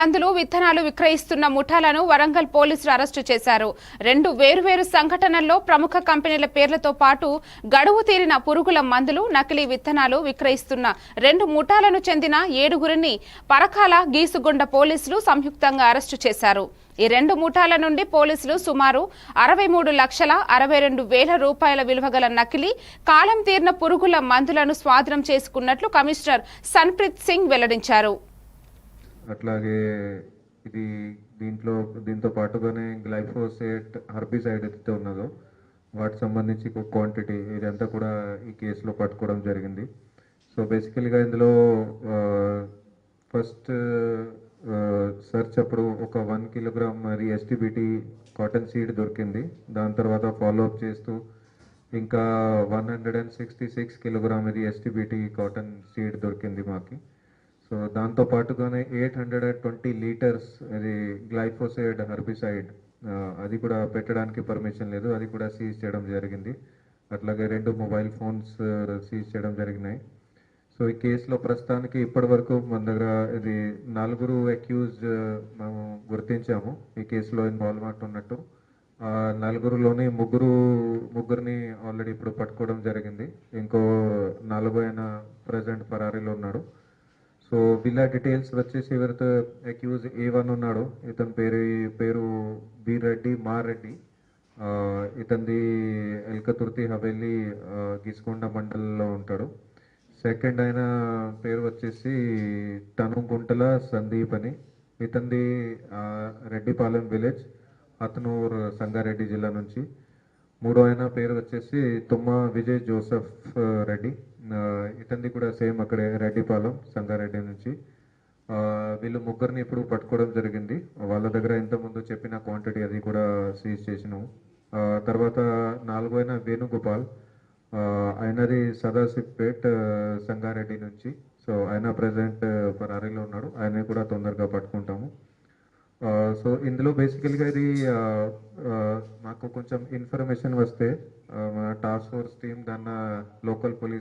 మందులు విత్తనాలు విక్రయిస్తున్న ముఠాలను వరంగల్ పోలీసులు అరెస్టు చేశారు. 2 వేర్వేరు సంఘటనల్లో ప్రముఖ కంపెనీల పేర్లతో పాటు గడువు తీరిన పురుగుల మందులు, నకిలీ విత్తనాలు విక్రయిస్తున్న 2 ముఠాలను చెందిన 7గురిని పరకాల గీసుగొండ పోలీసులు సంయుక్తంగా అరెస్టు చేశారు. ఈ 2 ముఠాల నుండి పోలీసులు సుమారు 63,62,000 రూపాయల విలువగల నకిలీ కాలం తీరిన పురుగుల మందులను స్వాధీనం చేసుకున్నట్లు కమిషనర్ సన్ప్రీత్ సింగ్ వెల్లడించారు. అట్లాగే ఇది దీంతో పాటుగానే గ్లైఫోసేట్ హర్బిసైడ్ ఏదైతే ఉన్నదో వాటికి సంబంధించి క్వాంటిటీ ఇదంతా కూడా ఈ కేసులో పట్టుకోవడం జరిగింది. సో బేసికల్గా ఇందులో ఫస్ట్ సెర్చ్ అప్పుడు ఒక 1 కిలోగ్రామ్ మరి ఎస్టీబీటీ కాటన్ సీడ్ దొరికింది. దాని తర్వాత ఫాలోఅప్ చేస్తూ ఇంకా 166 కిలోగ్రామ్ ఇది ఎస్టీబీటీ కాటన్ సీడ్ దొరికింది మాకి. సో దాంతో పాటుగానే 820 లీటర్స్ అది గ్లైఫోసేట్ హర్బిసైడ్ అది కూడా పెట్టడానికి పర్మిషన్ లేదు, అది కూడా సీజ్ చేయడం జరిగింది. అట్లాగే 2 మొబైల్ ఫోన్స్ సీజ్ చేయడం జరిగినాయి. సో ఈ కేసులో ప్రస్తుతానికి ఇప్పటి వరకు మన దగ్గర ఇది 4 అక్యూజ్డ్ మేము గుర్తించాము ఈ కేసులో ఇన్వాల్వ్మెంట్ ఉన్నట్టు. 4లోని ముగ్గురిని ఆల్రెడీ ఇప్పుడు పట్టుకోవడం జరిగింది. ఇంకో 4 ఆయన ప్రజెంట్ పరారీలో ఉన్నాడు. సో వీళ్ళ డీటెయిల్స్ వచ్చేసి ఎవరితో అక్యూజ్ A1 ఉన్నాడు, ఇతని పేరు బి రెడ్డి మారెడ్డి. ఇతనిది ఎల్కతుర్తి హవేలీ గీసుకొండ మండలంలో ఉంటాడు. సెకండ్ ఆయన పేరు వచ్చేసి తనుగుంటల సందీప్ అని, ఇతనిది రెడ్డిపాలెం విలేజ్ హతనూర్ సంగారెడ్డి జిల్లా నుంచి. మూడో ఆయన పేరు వచ్చేసి తుమ్మ విజయ్ జోసెఫ్ రెడ్డి, ఇతనిది కూడా సేమ్ అక్కడే రెడ్డిపాలెం సంగారెడ్డి నుంచి. వీళ్ళు ముగ్గురిని ఇప్పుడు పట్టుకోవడం జరిగింది. వాళ్ళ దగ్గర ఇంతకుముందు చెప్పిన క్వాంటిటీ అది కూడా సీజ్ చేసినాము. తర్వాత 4వ ఆయన వేణుగోపాల్, ఆయనది సదాశివ్పేట్ సంగారెడ్డి నుంచి. సో ఆయన ప్రజెంట్ పరారీలో ఉన్నాడు, ఆయన కూడా తొందరగా పట్టుకుంటాము. సో ఇందులో బేసికల్గా ఇది మాకు కొంచెం ఇన్ఫర్మేషన్ వస్తే మన టాస్క్ ఫోర్స్ టీమ్ దాన్ని లోకల్ పోలీస్